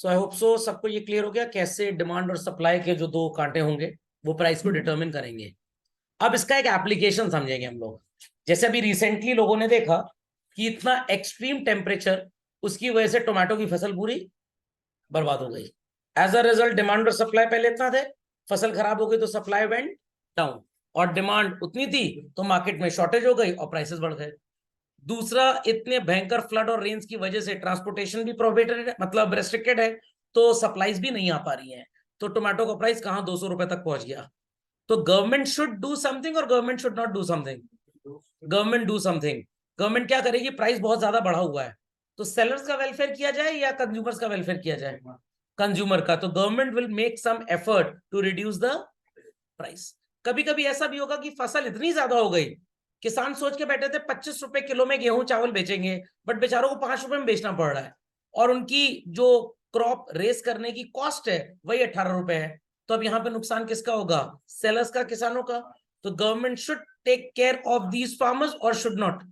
So I hope so सबको ये clear हो गया कैसे डिमांड और सप्लाई के जो दो कांटे होंगे वो प्राइस को डिटरमिन करेंगे। अब इसका एक एप्लीकेशन समझेंगे हम लोग। जैसे अभी रिसेंटली लोगों ने देखा कि इतना एक्सट्रीम टेम्परेचर, उसकी वजह से टोमेटो की फसल पूरी बर्बाद हो गई। एज अ रिजल्ट डिमांड और सप्लाई पहले इतना थे, फसल खराब हो गई तो सप्लाई वेंट डाउन, और डिमांड उतनी थी तो मार्केट में शॉर्टेज हो गई और प्राइसेस बढ़ गए। दूसरा, इतने भयंकर फ्लड और रेन्स की वजह से ट्रांसपोर्टेशन भी प्रोहिबिटेड है, मतलब रेस्ट्रिक्टेड है, तो सप्लाईज भी नहीं आ पा रही हैं, तो टोमेटो का प्राइस कहां 200 रुपए तक पहुंच गया। तो गवर्नमेंट शुड डू समथिंग और government should not do something. Government do something. Government क्या करेगी, प्राइस बहुत ज्यादा बढ़ा हुआ है तो सेलर्स का वेलफेयर किया जाए या कंज्यूमर्स का वेलफेयर किया जाए? कंज्यूमर का। तो government will make some effort to reduce the price. कभी कभी ऐसा भी होगा कि फसल इतनी ज्यादा हो गई, किसान सोच के बैठे थे 25 रुपए किलो में गेहूं चावल बेचेंगे, बट बेचारों को 5 रुपए में बेचना पड़ रहा है, और उनकी जो क्रॉप रेस करने की कॉस्ट है वही 18 रुपए है। तो अब यहाँ पे नुकसान किसका होगा? सेलर्स का, किसानों का। तो government should take care of these farmers और शुड नॉट।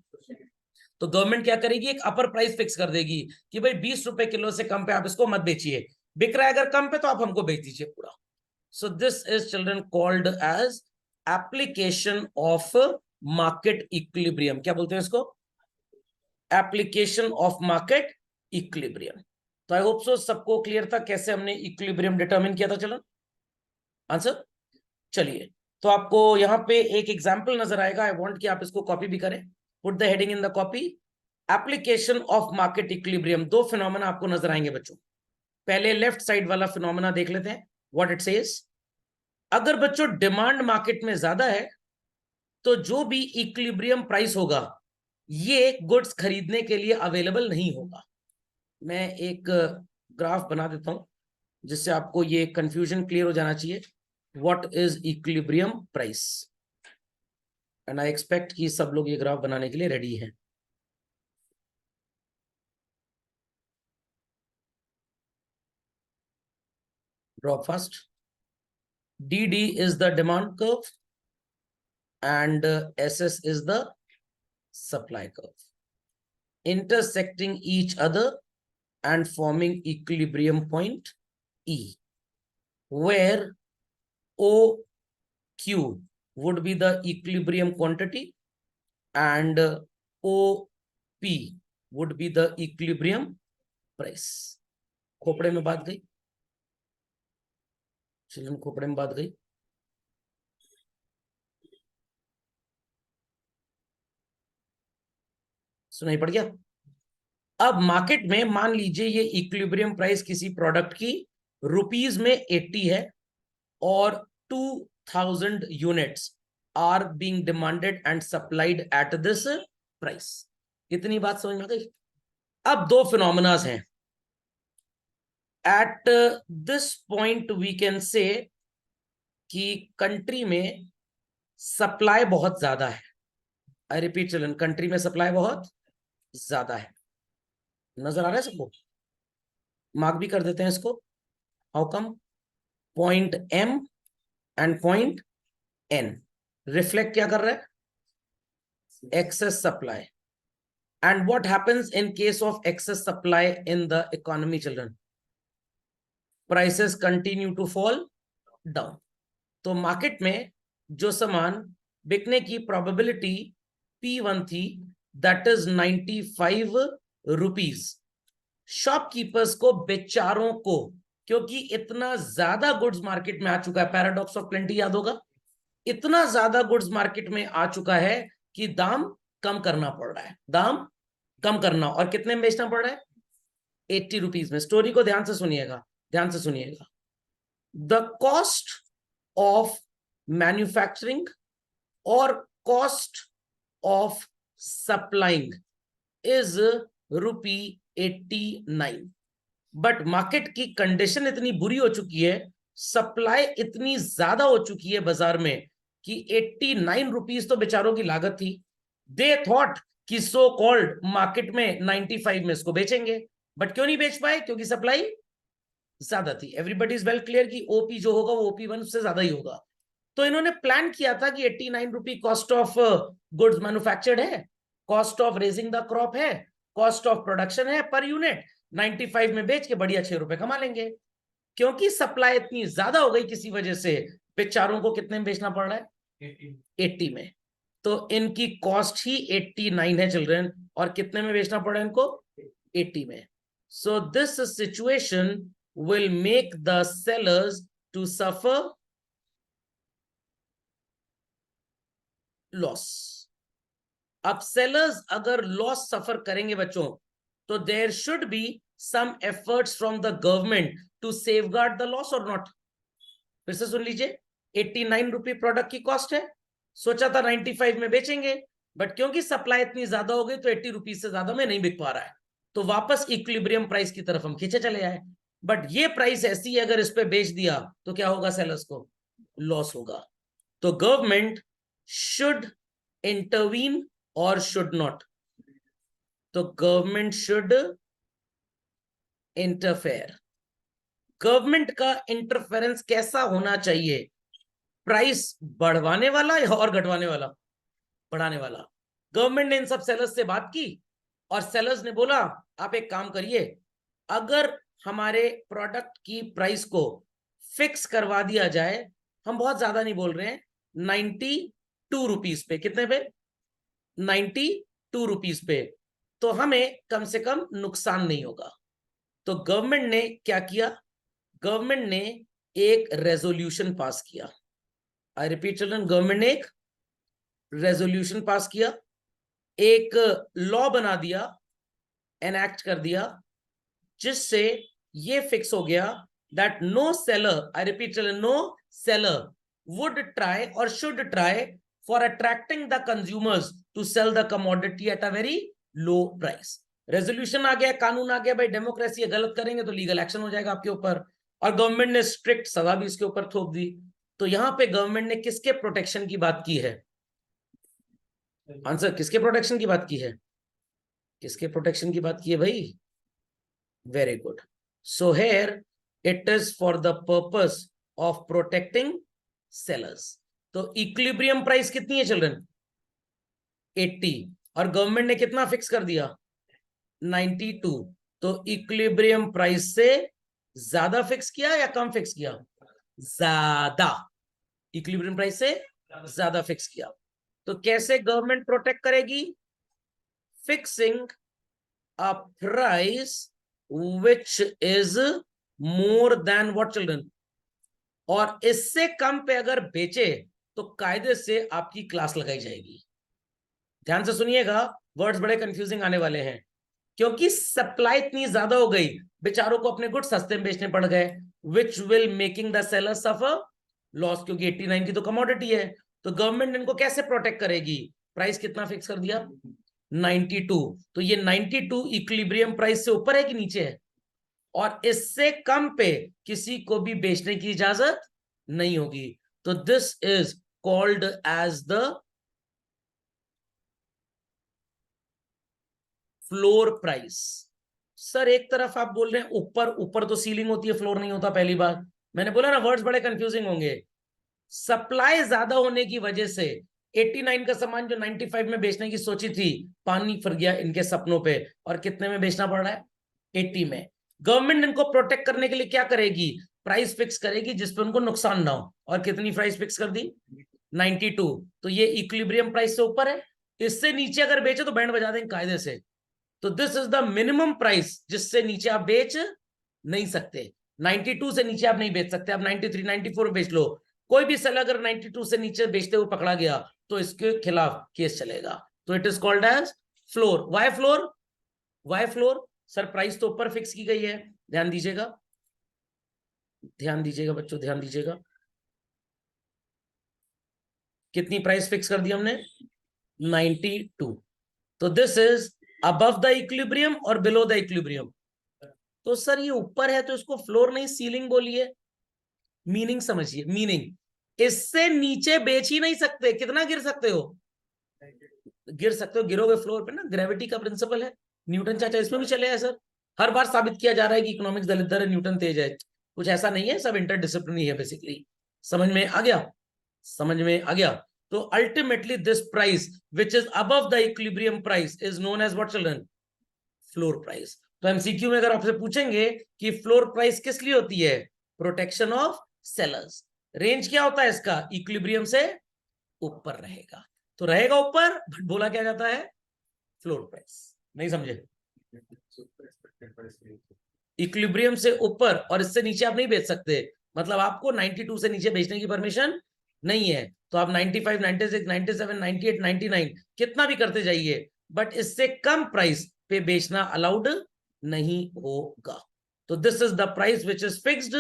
तो गवर्नमेंट क्या करेगी, एक अपर प्राइस फिक्स कर देगी कि भाई 20 रुपए किलो से कम पे आप इसको मत बेचिए, बिक रहा है अगर कम पे तो आप हमको बेच दीजिए पूरा। So this is, children, called as application of market equilibrium. क्या बोलते हैं इसको? Application of market equilibrium. तो आई होप सो सबको क्लियर था कैसे हमने इक्विलिब्रियम डिटरमिन किया था। चलो आंसर। चलिए, तो आपको यहाँ पे एक एग्जांपल नजर आएगा। आई वांट कि आप इसको कॉपी भी करें। Put the heading in the copy, application of market equilibrium. दो फिनोमेना आपको नजर आएंगे बच्चों। पहले लेफ्ट साइड वाला फिनोमेना देख लेते हैं, व्हाट इट सेज। अगर बच्चों डिमांड मार्केट में ज्यादा है तो जो भी इक्विलिब्रियम प्राइस होगा ये गुड्स खरीदने के लिए अवेलेबल नहीं होगा। मैं एक ग्राफ बना देता हूं जिससे आपको ये कंफ्यूजन क्लियर हो जाना चाहिए। What is equilibrium price, and I expect कि सब लोग ये ग्राफ बनाने के लिए रेडी हैं। Draw first. DD is the demand curve and SS is the supply curve, intersecting each other and forming equilibrium point E, where OQ would be the equilibrium quantity and OP would be the equilibrium price. खोपड़े में बात गई children, Khopde में बात गई। सुनाई पड़ गया? अब मार्केट में मान लीजिए ये इक्विलिब्रियम प्राइस किसी प्रोडक्ट की रुपीज में 80 है और 2000 units are being demanded and supplied at this price. इतनी बात समझ में आ गई? अब दो फिनोमेनास हैं। At this point we can say कि कंट्री में सप्लाई बहुत ज्यादा है। आई रिपीट चिल्ड्रन, कंट्री में सप्लाई बहुत ज्यादा है। नजर आ रहा है सबको? मार्क भी कर देते हैं इसको। How come? Point M and point N reflect क्या कर रहा है? Excess supply. And what happens in case of excess supply in the economy children? Prices continue to fall down. तो मार्केट में जो सामान बिकने की प्रोबेबिलिटी P1 थी, दैट इज 95 रुपीज। शॉपकीपर्स को, बेचारों को, क्योंकि इतना ज्यादा गुड्स मार्केट में आ चुका है, पैराडॉक्स ऑफ प्लेंटी याद होगा, इतना ज्यादा गुड्स मार्केट में आ चुका है कि दाम कम करना पड़ रहा है। दाम कम करना, और कितने में बेचना पड़ रहा है? 80 रुपीज में। स्टोरी को ध्यान से सुनिएगा, ध्यान से सुनिएगा। द कॉस्ट ऑफ मैन्युफैक्चरिंग और cost of supplying is ₹89, but market की कंडीशन इतनी बुरी हो चुकी है, सप्लाई इतनी ज्यादा हो चुकी है बाजार में कि 89 रुपीज तो बेचारों की लागत थी। दे थॉट कि सो कॉल्ड मार्केट में 95 में इसको बेचेंगे, बट क्यों नहीं बेच पाए? क्योंकि सप्लाई ज्यादा थी। एवरीबडी इज वेल क्लियर कि ओपी जो होगा वो OP1 से ज्यादा ही होगा। तो इन्होंने प्लान किया था कि 89 rupee cost of goods manufactured है, cost of raising the crop है, कॉस्ट ऑफ प्रोडक्शन है पर यूनिट, 95 में बेच के बढ़िया 6 रुपए कमा लेंगे, क्योंकि सप्लाई इतनी ज्यादा हो गई किसी वजह से बेचारों को कितने में बेचना पड़ रहा है, 80 में। तो इनकी कॉस्ट ही 89 है चिल्ड्रन, और कितने में बेचना पड़ा इनको, 80 में। So this situation will make the sellers to suffer loss. अब सेलर्स अगर लॉस सफर करेंगे बच्चों, तो there should be some efforts from the government to safeguard the loss और नॉट। फिर से सुन लीजिए, 89 रुपये प्रोडक्ट की कॉस्ट है, सोचा था 95 में बेचेंगे, बट क्योंकि सप्लाई इतनी ज्यादा हो गई तो 80 रुपीज से ज्यादा में नहीं बिक पा रहा है, तो वापस इक्विलिब्रियम प्राइस की तरफ हम खींचे चले आए। बट ये प्राइस ऐसी है, अगर इस पे बेच दिया तो क्या होगा, सेलर्स को लॉस होगा। तो गवर्नमेंट शुड इंटरवीन और शुड नॉट, तो गवर्नमेंट शुड इंटरफेयर। गवर्नमेंट का इंटरफेरेंस कैसा होना चाहिए, प्राइस बढ़वाने वाला या और घटवाने वाला, बढ़ाने वाला। गवर्नमेंट ने इन सब सेलर्स से बात की और सेलर्स ने बोला आप एक काम करिए, अगर हमारे प्रोडक्ट की प्राइस को फिक्स करवा दिया जाए, हम बहुत ज्यादा नहीं बोल रहे हैं, 92 रुपीज पे, कितने पे, 92 रुपीज पे, तो हमें कम से कम नुकसान नहीं होगा। तो गवर्नमेंट ने क्या किया, गवर्नमेंट ने एक रेजोल्यूशन पास किया। आई रिपीट चिल्ड्रन, गवर्नमेंट ने एक रेजोल्यूशन पास किया, एक लॉ बना दिया, एनएक्ट कर दिया, जिससे ये फिक्स हो गया that no seller, I repeat children, no seller would try और should try for attracting the consumers to sell the commodity at a very low price. Resolution आ गया, कानून आ गया, भाई डेमोक्रेसी है, गलत करेंगे तो लीगल एक्शन हो जाएगा आपके ऊपर, और गवर्नमेंट ने स्ट्रिक्ट सजा भी इसके ऊपर थोप दी। तो यहां पे गवर्नमेंट ने किसके प्रोटेक्शन की बात की है, आंसर, किसके प्रोटेक्शन की बात की है, किसके प्रोटेक्शन की बात की है भाई, very good. So here it is for the purpose of protecting sellers. तो इक्विलिब्रियम प्राइस कितनी है चिल्ड्रन, 80, और गवर्नमेंट ने कितना फिक्स कर दिया, 92। तो इक्विलिब्रियम प्राइस से ज्यादा फिक्स किया या कम फिक्स किया, ज्यादा, इक्विलिब्रियम प्राइस से ज्यादा फिक्स किया। तो कैसे गवर्नमेंट प्रोटेक्ट करेगी, fixing a price which is more than what children, और इससे कम पे अगर बेचे तो कायदे से आपकी क्लास लगाई जाएगी। ध्यान से सुनिएगा, वर्ड्स बड़े कंफ्यूजिंग आने वाले हैं, क्योंकि सप्लाई इतनी ज्यादा हो गई, बेचारों को अपने गुड सस्ते में बेचने पड़ गए, which will making the seller suffer loss, क्योंकि 89 की तो कमोडिटी है। तो गवर्नमेंट इनको कैसे प्रोटेक्ट करेगी, प्राइस कितना फिक्स कर दिया, 92। तो ये 92 इक्विलिब्रियम प्राइस से ऊपर है कि नीचे है, और इससे कम पे किसी को भी बेचने की इजाजत नहीं होगी। तो this is called as the floor price. Sir एक तरफ आप बोल रहे हैं ऊपर, ऊपर तो सीलिंग होती है, फ्लोर नहीं होता, पहली बार मैंने बोला ना, वर्ड्स बड़े कंफ्यूजिंग होंगे। सप्लाई ज्यादा होने की वजह से 89 का सामान जो 95 में बेचने की सोची थी, पानी फिर गया इनके सपनों पे, और कितने में बेचना पड़ रहा है, 80 में। गवर्नमेंट इनको प्रोटेक्ट करने के लिए क्या करेगी, प्राइस फिक्स करेगी जिसपे उनको नुकसान ना हो, और कितनी प्राइस फिक्स कर दी, 92। तो ये इक्विलिब्रियम प्राइस से ऊपर है, इससे नीचे अगर बेचे तो बैंड बजा देंगे कायदे से। तो this is the minimum price, जिससे नीचे आप बेच नहीं सकते। 92 से नीचे आप नहीं बेच सकते, आप 93 94 बेच लो। कोई भी सेलर अगर 92 से नीचे बेचते हुए पकड़ा गया तो इसके खिलाफ केस चलेगा। तो it is called as floor. Why floor, why floor, sir price तो ऊपर फिक्स की गई है, ध्यान दीजिएगा, ध्यान दीजिएगा बच्चों, ध्यान दीजिएगा, कितनी प्राइस फिक्स कर दी हमने, 92। तो this is above the equilibrium और बिलो द इक्विलिब्रियम। तो सर ये ऊपर है तो इसको फ्लोर नहीं सीलिंग बोलिए, मीनिंग समझिए, मीनिंग इससे नीचे बेच ही नहीं सकते, कितना गिर सकते हो, गिर सकते हो, गिरोगे फ्लोर पे ना, ग्रेविटी का प्रिंसिपल है, न्यूटन चाचा इसमें भी चले आए सर, हर बार साबित किया जा रहा है कि इकोनॉमिक्स दलितर है, न्यूटन तेज है, कुछ ऐसा नहीं है, सब इंटरडिसिप्लिनरी है बेसिकली। समझ में आ गया, समझ में आ गया। तो ultimately this price which is above the equilibrium price is known as what children, floor price. तो एमसीक्यू में अगर आपसे पूछेंगे कि फ्लोर प्राइस किस लिए होती है, प्रोटेक्शन ऑफ सेलर्स। रेंज क्या होता है इसका, इक्विलिब्रियम से ऊपर रहेगा, तो रहेगा ऊपर, बट बोला क्या जाता है फ्लोर प्राइस। नहीं समझे, इक्विलिब्रियम से ऊपर और इससे नीचे आप नहीं बेच सकते, मतलब आपको 92 से नीचे बेचने की परमिशन नहीं है। तो आप 95, 96, 97, 98, 99 कितना भी करते जाइए, बट इससे कम प्राइस पे बेचना अलाउड नहीं होगा। तो this is the price which is fixed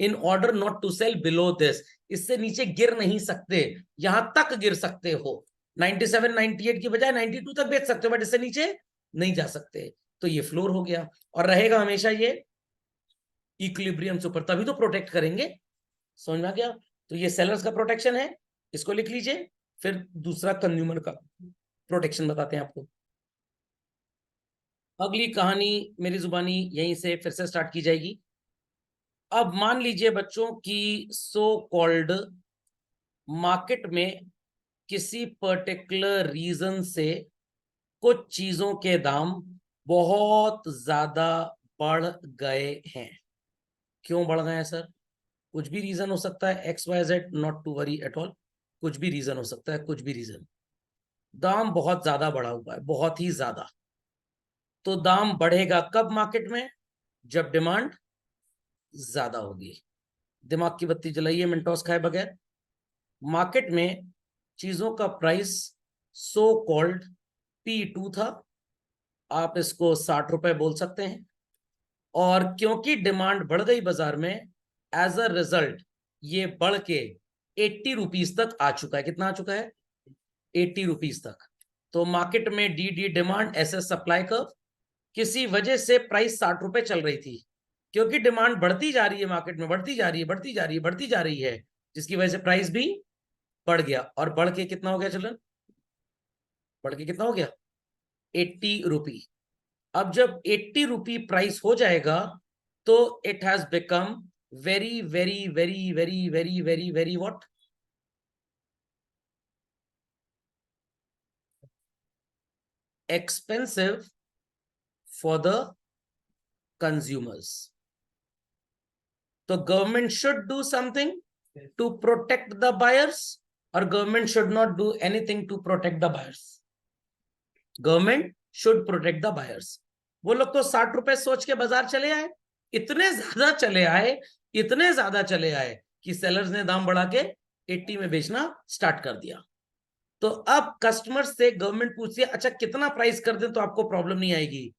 in order not to sell below this. इससे नीचे गिर नहीं सकते, यहां तक गिर सकते हो, 97, 98 की बजाय 92 तक बेच सकते हो, बट इससे नीचे नहीं जा सकते। तो ये फ्लोर हो गया, और रहेगा हमेशा ये इक्विलिब्रियम से ऊपर, तभी तो प्रोटेक्ट करेंगे। समझ में आ गया। तो ये सेलर्स का प्रोटेक्शन है, इसको लिख लीजिए। फिर दूसरा कंज्यूमर का प्रोटेक्शन बताते हैं आपको। अगली कहानी मेरी जुबानी यहीं से फिर से स्टार्ट की जाएगी। अब मान लीजिए बच्चों की सो कॉल्ड मार्केट में किसी पर्टिकुलर रीजन से कुछ चीजों के दाम बहुत ज्यादा बढ़ गए हैं। क्यों बढ़ गए हैं सर? कुछ भी रीजन हो सकता है, X Y Z, not to worry at all, कुछ भी रीजन हो सकता है, कुछ भी रीजन। दाम बहुत ज्यादा बढ़ा हुआ है, बहुत ही ज्यादा। तो दाम बढ़ेगा कब मार्केट में? जब डिमांड ज्यादा होगी। दिमाग की बत्ती जलाइए मिनटॉस खाए बगैर। मार्केट में चीजों का प्राइस सो कॉल्ड P2 था, आप इसको 60 रुपए बोल सकते हैं। और क्योंकि डिमांड बढ़ गई बाजार में, एज अ रिजल्ट ये बढ़ के 80 रुपीज तक आ चुका है। कितना आ चुका है? 80 रुपीज तक। तो मार्केट में D demand S supply curve, किसी वजह से प्राइस 60 रुपए चल रही थी, क्योंकि डिमांड बढ़ती जा रही है मार्केट में, बढ़ती जा रही है, बढ़ती जा रही है, बढ़ती जा रही है, जिसकी वजह से प्राइस भी बढ़ गया। और बढ़ के कितना हो गया चलन? बढ़ के कितना हो गया? 80 रुपी। अब जब 80 रुपी प्राइस हो जाएगा तो it has become very very very very very very very what? Expensive for the consumers. तो government should do something to protect the buyers, और government should not do anything to protect the buyers. Government should protect the buyers. वो लोग तो 60 रुपए सोच के बाजार चले आए, इतने ज्यादा चले आए, इतने ज्यादा चले आए कि सेलर्स ने दाम बढ़ा के 80 में बेचना स्टार्ट कर दिया। तो अब कस्टमर्स से गवर्नमेंट पूछती है अच्छा कितना प्राइस कर दें तो आपको प्रॉब्लम नहीं आएगी।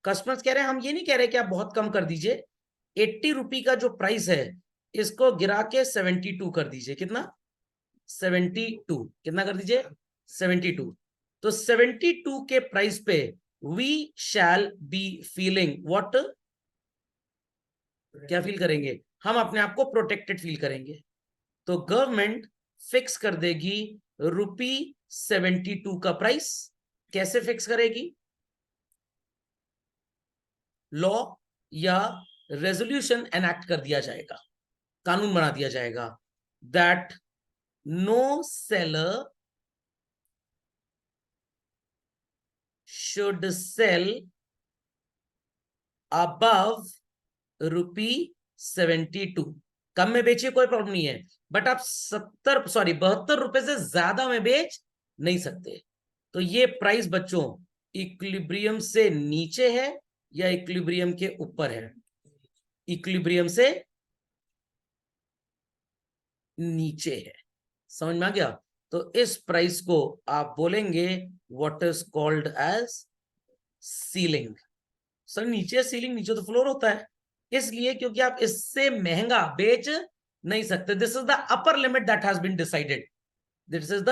कस्टमर्स कह रहे हैं हम ये नहीं कह रहे कि आप बहुत कम कर दीजिए, 80 रुपी का जो प्राइस है इसको गिरा के 72 कर दीजिए। कितना? 72। कितना कर दीजिए? 72। तो 72 के प्राइस पे we shall be feeling what? क्या फील करेंगे? हम अपने आप को प्रोटेक्टेड फील करेंगे। तो गवर्नमेंट फिक्स कर देगी ₹72 का प्राइस। कैसे फिक्स करेगी? लॉ या रेजोल्यूशन एनैक्ट कर दिया जाएगा, कानून बना दिया जाएगा, that no seller should sell above ₹72। कम में बेचिए कोई प्रॉब्लम नहीं है, बट आप 72 रुपए से ज्यादा में बेच नहीं सकते। तो ये प्राइस बच्चों इक्विलिब्रियम से नीचे है या इक्विलिब्रियम के ऊपर है? इक्विलिब्रियम से नीचे है। समझ में आ गया? तो इस प्राइस को आप बोलेंगे what is called as ceiling. Sir नीचे सीलिंग, नीचे तो फ्लोर होता है, इसलिए क्योंकि आप इससे महंगा बेच नहीं सकते। This is the upper limit that has been decided. This is the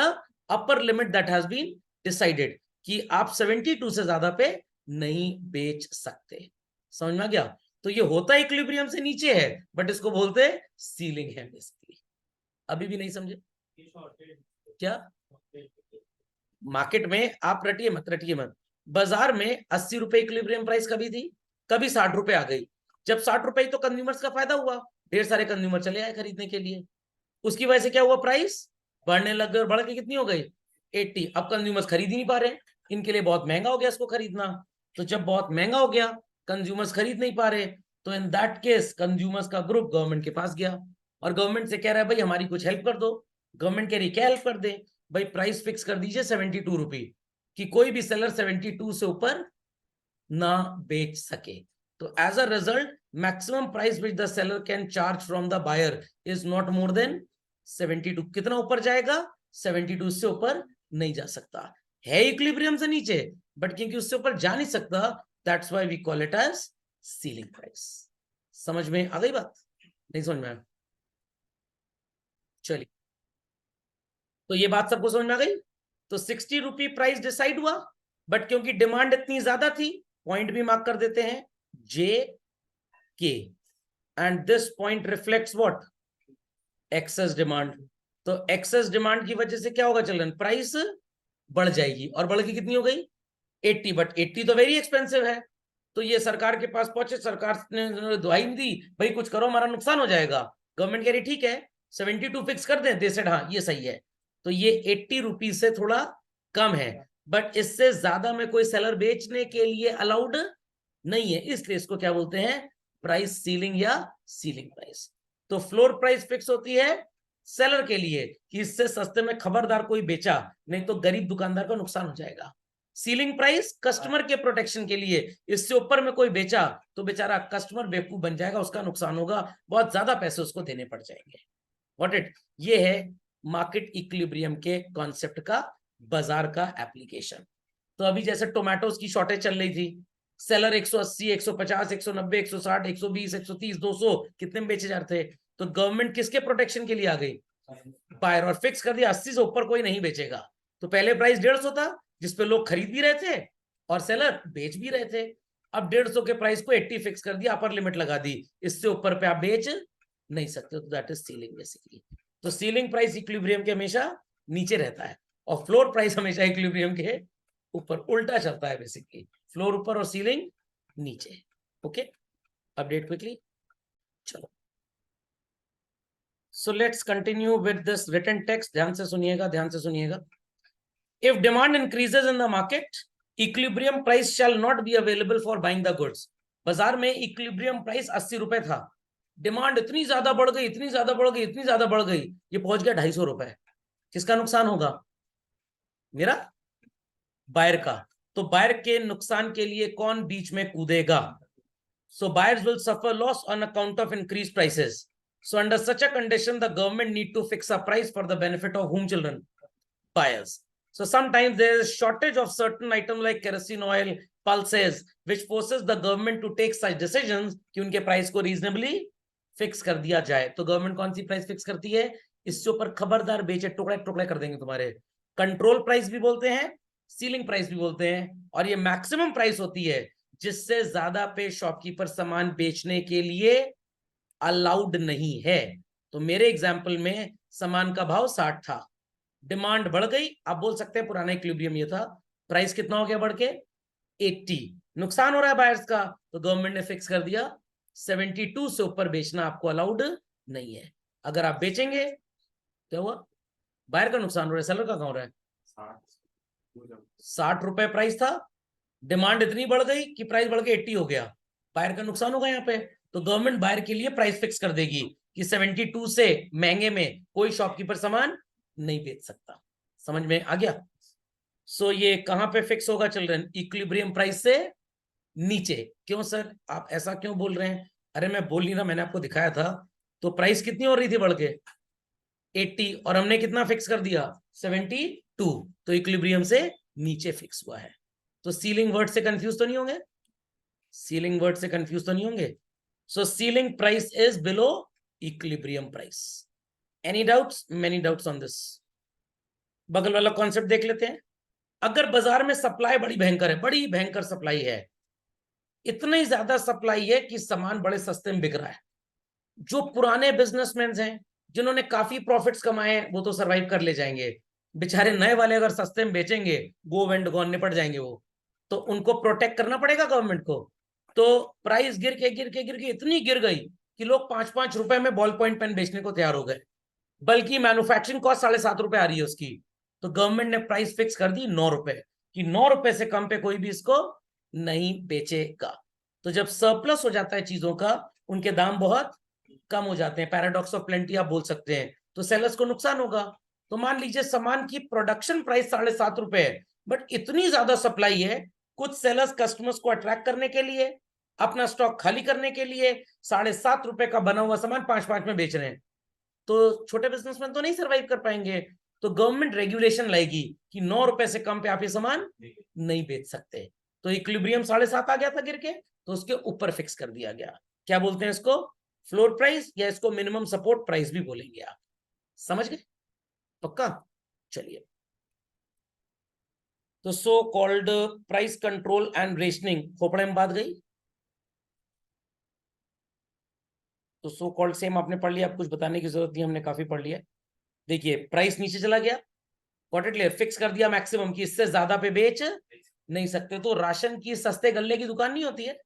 upper limit that has been decided कि आप 72 से ज्यादा पे नहीं बेच सकते। समझ में आ गया? तो ये होता इक्विलिब्रियम से नीचे है, बट इसको बोलते सीलिंग है बेसिकली। अभी भी नहीं समझे क्या? मार्केट में आप रटिए मत, रटिए मत। बाजार में 80 रुपए इक्विलिब्रियम प्राइस कभी थी, कभी 60 रुपए आ गई। जब 60 रुपए तो कंज्यूमर्स का फायदा हुआ, ढेर सारे कंज्यूमर चले आए खरीदने के लिए। उसकी वजह से क्या हुआ? प्राइस बढ़ने लग गई, और बढ़ के कितनी हो गई? 80। अब कंज्यूमर्स खरीद ही नहीं पा रहे, इनके लिए बहुत महंगा हो गया इसको खरीदना। तो जब बहुत महंगा हो गया कंज्यूमर्स खरीद नहीं पा रहे, तो इन दैट केस कंज्यूमर्स का ग्रुप गवर्नमेंट के पास गया और गवर्नमेंट से कह रहा है भाई हमारी कुछ हेल्प कर दो। गवर्नमेंट कह रही क्या हेल्प कर दे भाई, प्राइस फिक्स कर दीजिए 72 रुपी, कि कोई भी सेलर 72 से ऊपर ना बेच सके। तो as a result maximum price which the seller can charge from the buyer is not more than 72। कितना ऊपर जाएगा? 72 से ऊपर नहीं जा सकता है, इक्विलिब्रियम से नीचे, बट क्योंकि उससे ऊपर जा नहीं सकता, that's why we call it as ceiling price. समझ में आ गई बात? नहीं समझ में आया? चलिए, तो ये बात सबको समझ में आ गई। तो 60 रुपी प्राइस डिसाइड हुआ, बट क्योंकि डिमांड इतनी ज्यादा थी, पॉइंट भी मार्क कर देते हैं जे के, and this point reflects what? Excess demand. तो एक्सेस डिमांड की वजह से क्या होगा चिल्ड्रन? प्राइस बढ़ जाएगी, और बढ़ के कितनी हो गई? 80। बट 80 तो वेरी एक्सपेंसिव है, तो ये सरकार के पास पहुंचे, सरकार ने दुहाई दी भाई कुछ करो हमारा नुकसान हो जाएगा। गवर्नमेंट कह रही ठीक है 72 फिक्स कर दें, दे सेड हाँ ये सही है। तो ये 80 रुपीज से थोड़ा कम है, बट इससे ज्यादा में कोई सेलर बेचने के लिए अलाउड नहीं है, इसलिए इसको क्या बोलते हैं? प्राइस सीलिंग या सीलिंग प्राइस। तो फ्लोर प्राइस फिक्स होती है सेलर के लिए कि इससे सस्ते में खबरदार कोई बेचा, नहीं तो गरीब दुकानदार का नुकसान हो जाएगा। सीलिंग प्राइस कस्टमर के प्रोटेक्शन के लिए, इससे ऊपर में कोई बेचा तो बेचारा कस्टमर बेवकूफ बन जाएगा, उसका नुकसान होगा, बहुत ज्यादा पैसे उसको देने पड़ जाएंगे। What it? ये है मार्केट इक्विलिब्रियम के कॉन्सेप्ट का बाजार का एप्लीकेशन। तो अभी जैसे टोमेटोज की शॉर्टेज चल रही थी, सेलर 180, 150, 190, 160, 120, 130, 200 कितने में बेचे जाते थे? तो गवर्नमेंट किसके प्रोटेक्शन के लिए आ गई? बायर, और फिक्स कर दिया 80 से ऊपर कोई नहीं बेचेगा। तो पहले प्राइस 150 था जिसपे लोग खरीद भी रहे थे और सेलर बेच भी रहे थे। अब 150 के प्राइस को 80 फिक्स कर दिया, अपर लिमिट लगा दी, इससे ऊपर पे आप बेच नहीं सकते, तो दैट इज सीलिंग बेसिकली। तो सीलिंग प्राइस इक्विलिब्रियम के हमेशा नीचे रहता है, और फ्लोर प्राइस हमेशा इक्विलिब्रियम के ऊपर, उल्टा चलता है बेसिकली, फ्लोर ऊपर और सीलिंग नीचे। ओके, अपडेट क्विकली, चलो। So let's continue with this written text. ध्यान से सुनिएगा, ध्यान से सुनिएगा। If demand increases in the market, equilibrium price shall not be available for buying the goods. बाजार में इक्विलिब्रियम प्राइस 80 रुपए था, डिमांड इतनी ज्यादा बढ़ गई, इतनी ज्यादा बढ़ गई, इतनी ज्यादा बढ़ गई, ये पहुंच गया 250 रुपए। किसका नुकसान होगा? मेरा, बायर का। तो बायर के नुकसान के लिए कौन बीच में कूदेगा? So buyers will suffer loss on account of increase prices. So under such a condition, the government need to fix a price for the benefit of whom, children? Buyers. So sometimes there is shortage of certain item like kerosene oil, pulses, which forces the government to take such decisions कि उनके price को reasonably fix कर दिया जाए। तो government कौन सी price fix करती है? इससे ऊपर खबरदार बेचे, टुकड़े टुकड़े कर देंगे तुम्हारे। कंट्रोल प्राइस भी बोलते हैं, सीलिंग प्राइस भी बोलते हैं, और ये मैक्सिमम प्राइस होती है जिससे ज्यादा पे शॉपकीपर सामान बेचने के लिए अलाउड नहीं है। तो मेरे एग्जाम्पल में सामान का भाव 60 था, डिमांड बढ़ गई, आप बोल सकते हैं पुराना इक्विलिब्रियम ये था, प्राइस कितना हो गया बढ़ के? 80, नुकसान हो रहा है बायर्स का, तो गवर्नमेंट ने फिक्स कर दिया 72 से ऊपर बेचना आपको अलाउड नहीं है। अगर आप बेचेंगे क्या हुआ? बायर का नुकसान हो रहा है, सेलर का कहां हो रहा है? 60 रुपए प्राइस था, डिमांड इतनी बढ़ गई कि प्राइस बढ़ के 80 हो गया, बायर का नुकसान होगा यहाँ पे। तो गवर्नमेंट बायर के लिए प्राइस फिक्स कर देगी कि 72 से महंगे में कोई शॉपकीपर सामान नहीं बेच सकता। समझ में आ गया? सो ये कहां पे फिक्स होगा चिल्ड्रन? इक्विलिब्रियम प्राइस से नीचे। क्यों सर आप ऐसा क्यों बोल रहे हैं? अरे मैं बोल नहीं रहा, मैंने आपको दिखाया था। तो प्राइस कितनी हो रही थी बढ़ के? 80, और हमने कितना फिक्स कर दिया? 72। तो इक्विलिब्रियम से नीचे फिक्स हुआ है। तो सीलिंग वर्ड से कंफ्यूज तो नहीं होंगे? सीलिंग वर्ड से कंफ्यूज तो नहीं होंगे? So ceiling price is below equilibrium price. Any doubts? Many doubts on this. बगल वाला कॉन्सेप्ट देख लेते हैं। अगर बाजार में सप्लाई बड़ी भयंकर है, बड़ी भयंकर सप्लाई है, इतनी ज्यादा सप्लाई है कि सामान बड़े सस्ते में बिक रहा है, जो पुराने बिजनेसमैन हैं जिन्होंने काफी प्रॉफिट्स कमाए हैं वो तो सरवाइव कर ले जाएंगे, बेचारे नए वाले अगर सस्ते में बेचेंगे गो वेंड गॉन निपट जाएंगे वो, तो उनको प्रोटेक्ट करना पड़ेगा गवर्नमेंट को। तो प्राइस गिर के इतनी गिर गई कि लोग 5-5 रुपए में बॉल पॉइंट पेन बेचने को तैयार हो गए, बल्कि मैन्युफैक्चरिंग कॉस्ट 7.5 रुपए आ रही है उसकी। तो गवर्नमेंट ने प्राइस फिक्स कर दी 9 रुपए, कि 9 रुपए से कम पे कोई भी इसको नहीं बेचेगा। तो जब सरप्लस हो जाता है चीजों का, उनके दाम बहुत कम हो जाते हैं, पैराडॉक्स ऑफ प्लेंटी आप बोल सकते हैं, तो सेलर्स को नुकसान होगा। तो मान लीजिए सामान की प्रोडक्शन प्राइस 7.5 रुपए है, बट इतनी ज्यादा सप्लाई है, कुछ सेलर्स कस्टमर्स को अट्रैक्ट करने के लिए, अपना स्टॉक खाली करने के लिए 7.5 रुपए का बना हुआ सामान 5-5 में बेच रहे हैं, तो छोटे बिजनेसमैन तो नहीं सर्वाइव कर पाएंगे। तो गवर्नमेंट रेगुलेशन लाएगी कि 9 रुपए से कम पे आप ये सामान नहीं बेच सकते। तो इक्विलिब्रियम 7.5 आ गया था गिर के, तो उसके ऊपर फिक्स कर दिया गया। क्या बोलते हैं इसको? फ्लोर प्राइस, या इसको मिनिमम सपोर्ट प्राइस भी बोलेंगे आप। समझ गए? पक्का? चलिए, तो so called price control and rationing खोपड़े में बात गई। तो सो कॉल्ड सेम आपने पढ़ लिया, आप कुछ बताने की जरूरत नहीं, हमने काफी पढ़ लिया। देखिए प्राइस नीचे चला गया, गॉट इट क्लियर, फिक्स कर दिया मैक्सिमम की इससे ज्यादा पे बेच नहीं सकते। तो राशन की सस्ते गल्ले की दुकान नहीं होती है,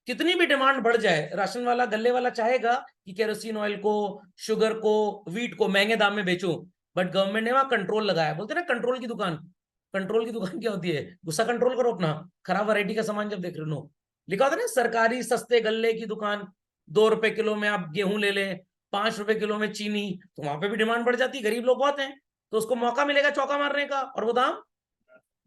कितनी भी डिमांड बढ़ जाए, राशन वाला गल्ले वाला चाहेगा कि केरोसिन ऑयल को, शुगर को, वीट को महंगे दाम में बेचूं, बट गवर्नमेंट ने वहां कंट्रोल लगाया। बोलते ना कंट्रोल की दुकान। कंट्रोल की दुकान क्या होती है? गुस्सा कंट्रोल करो अपना, खराब वैरायटी का सामान जब देख रहे हो। लिखा होता है ना सरकारी सस्ते गल्ले की दुकान, 2 रुपए किलो में आप गेहूं ले लें, 5 रुपए किलो में चीनी, तो वहां पे भी डिमांड बढ़ जाती है, गरीब लोग बहुत हैं, तो उसको मौका मिलेगा चौका मारने का, और वो दाम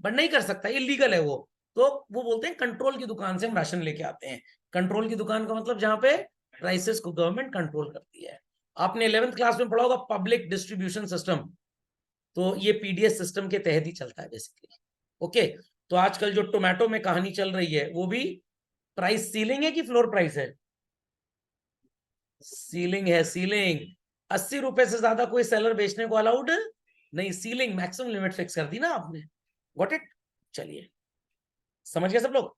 बढ़ नहीं कर सकता, इलीगल है वो। तो वो बोलते हैं कंट्रोल की दुकान से हम राशन लेके आते हैं। कंट्रोल की दुकान का मतलब जहां पे प्राइसेस को गवर्नमेंट कंट्रोल करती है। आपने 11th क्लास में पढ़ा होगा पब्लिक डिस्ट्रीब्यूशन सिस्टम, तो ये पीडीएस सिस्टम के तहत ही चलता है बेसिकली। ओके, तो आजकल जो टोमेटो में कहानी चल रही है, वो भी प्राइस सीलिंग है कि फ्लोर प्राइस है? सीलिंग है, सीलिंग। 80 रुपए से ज्यादा कोई सेलर बेचने को अलाउड नहीं, सीलिंग, मैक्सिमम लिमिट फिक्स कर दी ना आपने। Got it? चलिए, समझ गए सब लोग?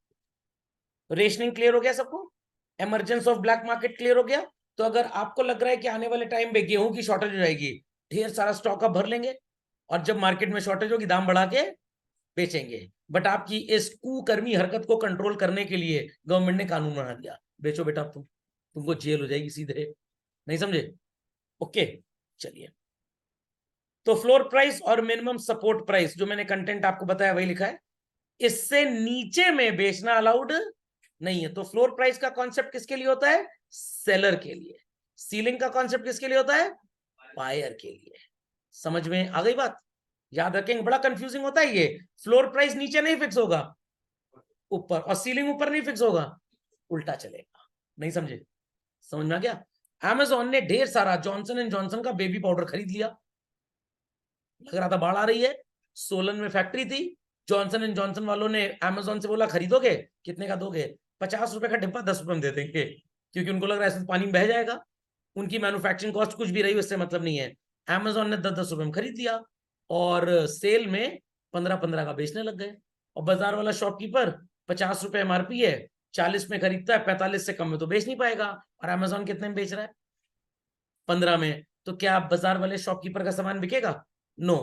रेशनिंग क्लियर हो गया सबको? Emergence of black market clear हो गया? तो अगर आपको लग रहा है कि आने वाले टाइम में गेहूं की शॉर्टेज हो जाएगी, ढेर सारा स्टॉक आप भर लेंगे, और जब मार्केट में शॉर्टेज होगी दाम बढ़ा के बेचेंगे। बट आपकी इस कुकर्मी हरकत को कंट्रोल करने के लिए गवर्नमेंट ने कानून बना दिया, बेचो बेटा तुमको जेल हो जाएगी सीधे। नहीं समझे? ओके, चलिए, तो फ्लोर प्राइस और मिनिमम सपोर्ट प्राइस जो मैंने कंटेंट आपको बताया वही लिखा है, इससे नीचे में बेचना अलाउड नहीं है। तो फ्लोर प्राइस का कॉन्सेप्ट किसके लिए होता है? सेलर के लिए। सीलिंग का कॉन्सेप्ट किसके लिए होता है? बायर के लिए। समझ में आ गई बात? याद रखेंगे, बड़ा कंफ्यूजिंग होता है ये। फ्लोर प्राइस नीचे नहीं फिक्स होगा, ऊपर, और सीलिंग ऊपर नहीं फिक्स होगा, उल्टा चलेगा। नहीं समझे? समझ में आ गया? Amazon ने ढेर सारा जॉनसन एंड जॉनसन का बेबी पाउडर खरीद लिया, लग रहा था बाढ़ आ रही है, सोलन में फैक्ट्री थी, जॉनसन एंड जॉनसन वालों ने Amazon से बोला खरीदोगे, कितने का दोगे? 50 रुपए का डिब्बा 10 रुपए में दे देंगे, क्योंकि उनको लग रहा है ऐसे पानी में बह जाएगा। उनकी मैन्युफैक्चरिंग कॉस्ट कुछ भी रही, उससे मतलब नहीं है। Amazon ने 10-10 रुपए में खरीद लिया, और सेल में 15-15 का बेचने लग गए। और बाजार वाला शॉपकीपर 50 रुपए एमआरपी है, 40 में खरीदता है, 45 से कम में तो बेच नहीं पाएगा, और Amazon कितने में बेच रहा है? 15 में। तो क्या बाजार वाले शॉपकीपर का सामान बिकेगा? नो।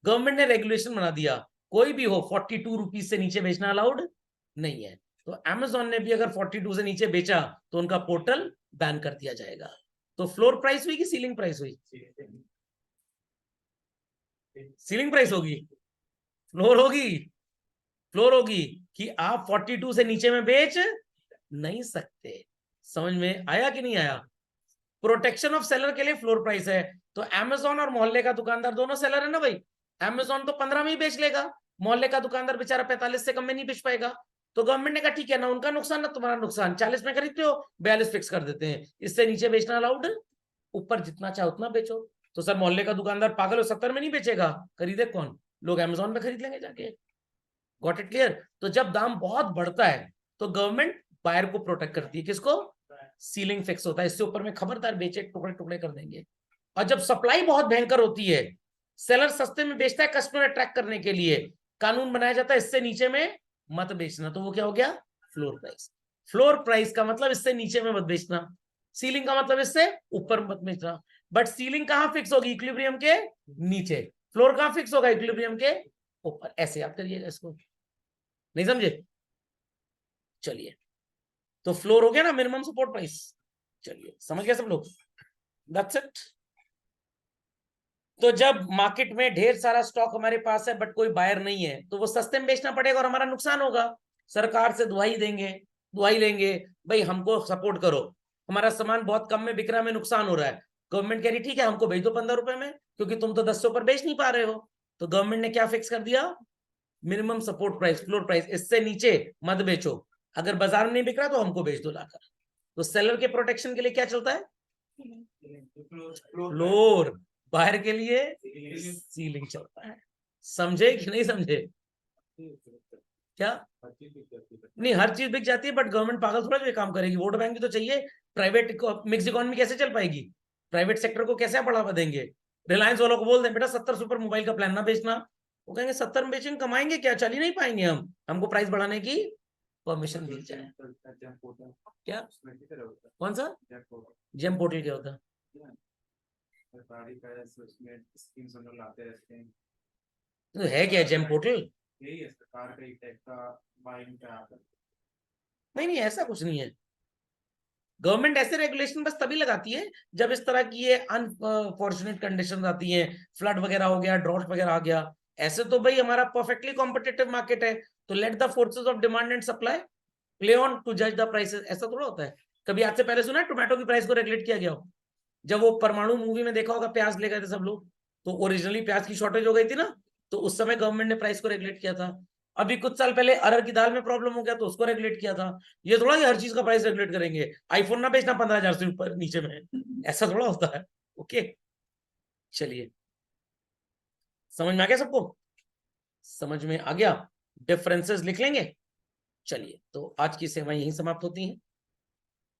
गवर्नमेंट ने रेगुलेशन बना दिया, कोई भी हो 42 रुपीज से नीचे बेचना अलाउड नहीं है। तो Amazon ने भी अगर 42 से नीचे बेचा तो उनका पोर्टल बैन कर दिया जाएगा। तो फ्लोर प्राइस हुई कि सीलिंग प्राइस हुई? सीलिंग प्राइस होगी, फ्लोर होगी। फ्लोर होगी कि आप 42 से नीचे में बेच नहीं सकते। समझ में आया कि नहीं आया? प्रोटेक्शन ऑफ सेलर के लिए फ्लोर प्राइस है। तो Amazon और मोहल्ले का दुकानदार दोनों सेलर है ना भाई। Amazon तो 15 में ही बेच लेगा, मोहल्ले का दुकानदार बेचारा 45 से कम में नहीं बेच पाएगा। तो गवर्नमेंट ने कहा ठीक है ना, उनका नुकसान ना तुम्हारा नुकसान, 40 में खरीदते हो, 42 फिक्स कर देते हैं, इससे नीचे बेचना अलाउड, ऊपर जितना चाहे उतना बेचो। तो सर मोहल्ले का दुकानदार पागल हो, 70 में नहीं बेचेगा, खरीदे कौन? लोग Amazon में खरीद लेंगे जाके। Got it clear? तो जब दाम बहुत बढ़ता है तो गवर्नमेंट बायर को प्रोटेक्ट करती है, किसको? सीलिंग फिक्स होता है, इससे ऊपर में खबरदार बेचे टुकड़े टुकड़े कर देंगे। और जब सप्लाई बहुत भयंकर होती है, सेलर सस्ते में बेचता है कस्टमर अट्रैक्ट करने के लिए, कानून बनाया जाता है इससे नीचे में मत बेचना, तो वो क्या हो गया? Floor price. फ्लोर प्राइस का मतलब इससे नीचे में मत बेचना, सीलिंग का मतलब इससे ऊपर मत बेचना। बट सीलिंग कहां फिक्स होगी? इक्विलिब्रियम के नीचे। फ्लोर कहां फिक्स होगा? इक्विलिब्रियम के ऊपर। ऐसे आप करिएगा इसको। नहीं समझे? चलिए, तो फ्लोर हो गया ना, मिनिमम सपोर्ट प्राइस। चलिए, समझ गए सब लोग? That's it. तो जब मार्केट में ढेर सारा स्टॉक हमारे पास है बट कोई बायर नहीं है, तो वो सस्ते में बेचना पड़ेगा और हमारा नुकसान होगा, सरकार से दुहाई देंगे, दुआई लेंगे, भाई हमको सपोर्ट करो, हमारा सामान बहुत कम में बिक रहा है, हमें नुकसान हो रहा है। गवर्नमेंट कह रही ठीक है हमको बेच दो 15 रुपए में, क्योंकि तुम तो 10 से ऊपर बेच नहीं पा रहे हो। तो गवर्नमेंट ने क्या फिक्स कर दिया, minimum support price, floor price, इससे नीचे मत बेचो, अगर बाजार में नहीं बिक रहा तो हमको बेच दो लाकर। तो सेलर के प्रोटेक्शन के लिए क्या चलता है, फ्लोर, बाहर के लिए सीलिंग चलता है। समझे कि नहीं समझे? क्या नहीं, हर चीज बिक जाती है, बट गवर्नमेंट पागल थोड़ा जो ये काम करेगी, वोट बैंक भी तो चाहिए। प्राइवेट मिक्स इकोनॉमी कैसे चल पाएगी, प्राइवेट सेक्टर को कैसे बढ़ावा देंगे? रिलायंस वालों को बोल दें बेटा 70 से ऊपर मोबाइल का प्लान ना बेचना, वो कहेंगे 70 में बेचेंगे, कमाएंगे क्या, चल ही नहीं पाएंगे हम, हमको प्राइस बढ़ाने की परमिशन दी जाए। क्या, कौन सा जेम पोर्टल क्या होता है? तो है क्या जेम पोर्टल? नहीं नहीं, ऐसा कुछ नहीं है। गवर्नमेंट ऐसे रेगुलेशन बस तभी लगाती है जब इस तरह की ये अनफॉर्चुनेट कंडीशन आती है, फ्लड वगैरह हो गया, ड्रॉट वगैरह आ गया। ऐसे तो भाई हमारा परफेक्टली कॉम्पिटिटिव मार्केट है, तो let the forces of demand and supply play on to जज द प्राइसेस। ऐसा थोड़ा होता है। कभी आज से पहले सुना है टोमेटो की प्राइस को रेगुलेट किया गया हो? जब वो परमाणु मूवी में देखा होगा, प्याज ले गए थे सब लोग, तो ओरिजिनली प्याज की शॉर्टेज हो गई थी ना, तो उस समय गवर्नमेंट ने प्राइस को रेगुलेट किया था। अभी कुछ साल पहले अरहर की दाल में प्रॉब्लम हो गया तो उसको रेगुलेट किया था। ये थोड़ा कि हर चीज का प्राइस रेगुलेट करेंगे, आईफोन ना बेचना 15,000 से ऊपर नीचे में, ऐसा थोड़ा होता है। ओके, चलिए, समझ में आ गया सबको? समझ में आ गया? डिफरेंसेस लिख लेंगे। चलिए, तो आज की सेवा यहीं समाप्त होती है।